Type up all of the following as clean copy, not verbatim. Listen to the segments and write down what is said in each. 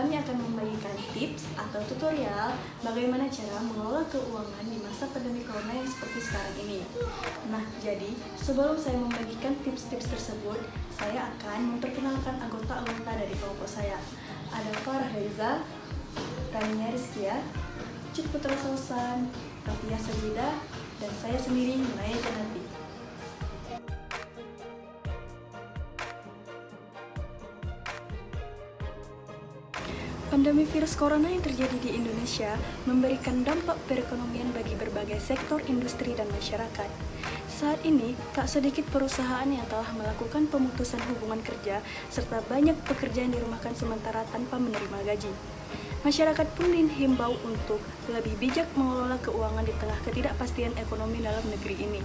kami akan membagikan tips atau tutorial bagaimana cara mengelola keuangan di masa pandemi corona yang seperti sekarang ini. Nah, jadi sebelum saya membagikan tips-tips tersebut, saya akan memperkenalkan anggota-anggota dari kelompok saya. Ada Farah Reza, Rania Rizkia, Cit Putra Sausan, Rafia Sajida, dan saya sendiri, Naya Janati. Pandemi virus corona yang terjadi di Indonesia memberikan dampak perekonomian bagi berbagai sektor industri dan masyarakat. Saat ini, tak sedikit perusahaan yang telah melakukan pemutusan hubungan kerja serta banyak pekerja yang dirumahkan sementara tanpa menerima gaji. Masyarakat pun dihimbau untuk lebih bijak mengelola keuangan di tengah ketidakpastian ekonomi dalam negeri ini.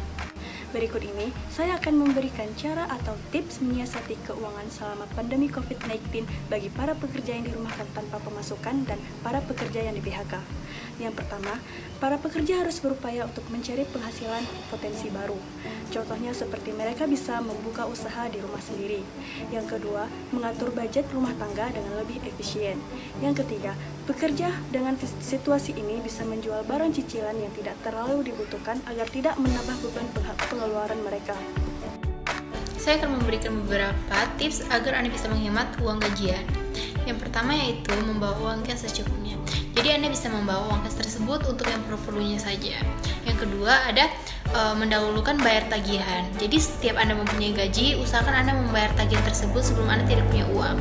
Berikut ini, saya akan memberikan cara atau tips menyiasati keuangan selama pandemi COVID-19 bagi para pekerja yang dirumahkan tanpa pemasukan dan para pekerja yang di-PHK. Yang pertama, para pekerja harus berupaya untuk mencari penghasilan potensi baru. Contohnya seperti mereka bisa membuka usaha di rumah sendiri. Yang kedua, mengatur budget rumah tangga dengan lebih efisien. Yang ketiga, pekerja dengan situasi ini bisa menjual barang cicilan yang tidak terlalu dibutuhkan agar tidak menambah beban pengeluaran mereka. Saya akan memberikan beberapa tips agar Anda bisa menghemat uang gajian. Yang pertama yaitu membawa uang cash secukupnya. Jadi Anda bisa membawa uang cash tersebut untuk yang perlu-perlunya saja. Yang kedua ada mendahulukan bayar tagihan. Jadi setiap Anda mempunyai gaji, usahakan Anda membayar tagihan tersebut sebelum Anda tidak punya uang.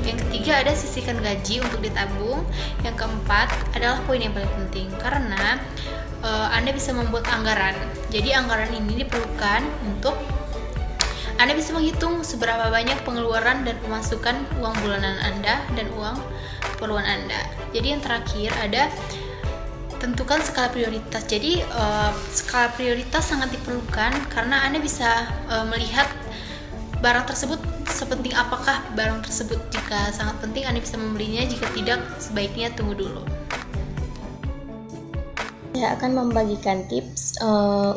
Yang ketiga ada sisihkan gaji untuk ditabung. Yang keempat adalah poin yang paling penting karena Anda bisa membuat anggaran. Jadi anggaran ini diperlukan untuk Anda bisa menghitung seberapa banyak pengeluaran dan pemasukan uang bulanan Anda dan uang keperluan Anda. Jadi yang terakhir ada tentukan skala prioritas. Jadi skala prioritas sangat diperlukan karena Anda bisa melihat barang tersebut sepenting apakah barang tersebut. Jika sangat penting Anda bisa membelinya, jika tidak sebaiknya tunggu dulu. Saya akan membagikan tips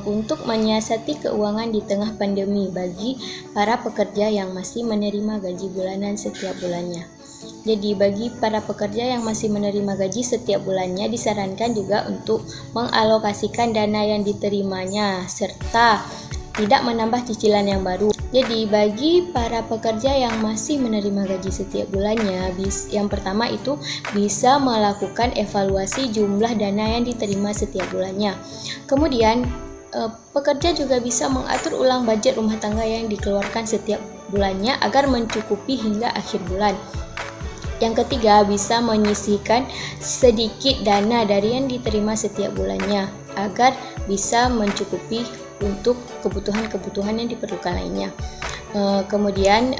untuk menyiasati keuangan di tengah pandemi bagi para pekerja yang masih menerima gaji bulanan setiap bulannya. Jadi bagi para pekerja yang masih menerima gaji setiap bulannya disarankan juga untuk mengalokasikan dana yang diterimanya serta tidak menambah cicilan yang baru. Jadi bagi para pekerja yang masih menerima gaji setiap bulannya, yang pertama itu bisa melakukan evaluasi jumlah dana yang diterima setiap bulannya. Kemudian pekerja juga bisa mengatur ulang budget rumah tangga yang dikeluarkan setiap bulannya agar mencukupi hingga akhir bulan. Yang ketiga, bisa menyisihkan sedikit dana dari yang diterima setiap bulannya agar bisa mencukupi untuk kebutuhan-kebutuhan yang diperlukan lainnya. Kemudian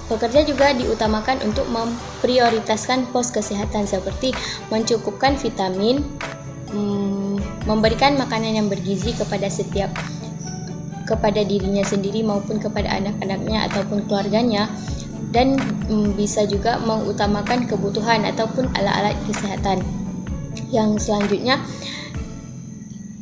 pekerja juga diutamakan untuk memprioritaskan pos kesehatan seperti mencukupkan vitamin, memberikan makanan yang bergizi kepada dirinya sendiri maupun kepada anak-anaknya ataupun keluarganya, dan bisa juga mengutamakan kebutuhan ataupun alat-alat kesehatan. Yang selanjutnya,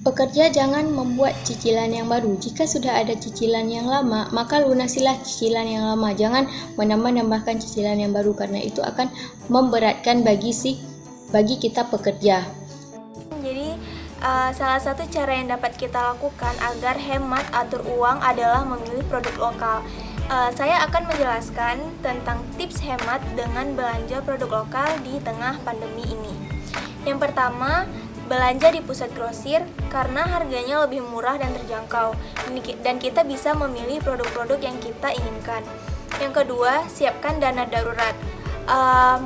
pekerja jangan membuat cicilan yang baru. Jika sudah ada cicilan yang lama, maka lunasilah cicilan yang lama. Jangan menambah-nambahkan cicilan yang baru karena itu akan memberatkan bagi kita pekerja. Jadi salah satu cara yang dapat kita lakukan agar hemat atur uang adalah memilih produk lokal. Saya akan menjelaskan tentang tips hemat dengan belanja produk lokal di tengah pandemi ini. Yang pertama, belanja di pusat grosir karena harganya lebih murah dan terjangkau, dan kita bisa memilih produk-produk yang kita inginkan. Yang kedua, siapkan dana darurat.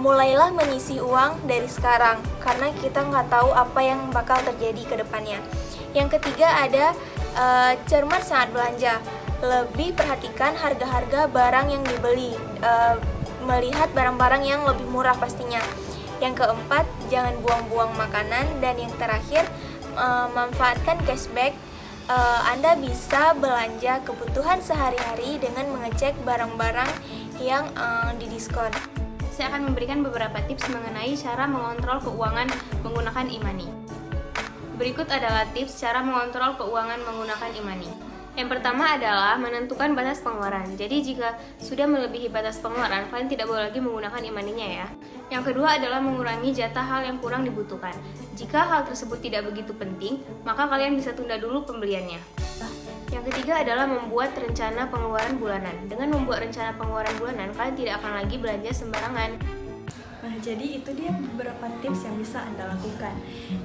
Mulailah menyisi uang dari sekarang karena kita nggak tahu apa yang bakal terjadi ke depannya. Yang ketiga ada cermat saat belanja. Lebih perhatikan harga-harga barang yang dibeli, melihat barang-barang yang lebih murah pastinya. Yang keempat, jangan buang-buang makanan. Dan yang terakhir, manfaatkan cashback. Anda bisa belanja kebutuhan sehari-hari dengan mengecek barang-barang yang didiskon. Saya akan memberikan beberapa tips mengenai cara mengontrol keuangan menggunakan e-money. Berikut adalah tips cara mengontrol keuangan menggunakan e-money. Yang pertama adalah menentukan batas pengeluaran. Jadi jika sudah melebihi batas pengeluaran, kalian tidak boleh lagi menggunakan e-money-nya ya. Yang kedua adalah mengurangi jatah hal yang kurang dibutuhkan. Jika hal tersebut tidak begitu penting, maka kalian bisa tunda dulu pembeliannya. Yang ketiga adalah membuat rencana pengeluaran bulanan. Dengan membuat rencana pengeluaran bulanan, kalian tidak akan lagi belanja sembarangan. Nah, jadi itu dia beberapa tips yang bisa Anda lakukan.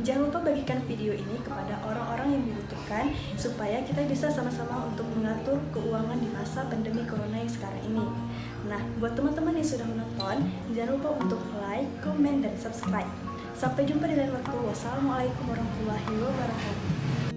Jangan lupa bagikan video ini kepada orang-orang yang membutuhkan supaya kita bisa sama-sama untuk mengatur keuangan di masa pandemi corona yang sekarang ini. Nah, buat teman-teman yang sudah menonton, jangan lupa untuk like, comment, dan subscribe. Sampai jumpa di lain waktu. Wassalamualaikum warahmatullahi wabarakatuh.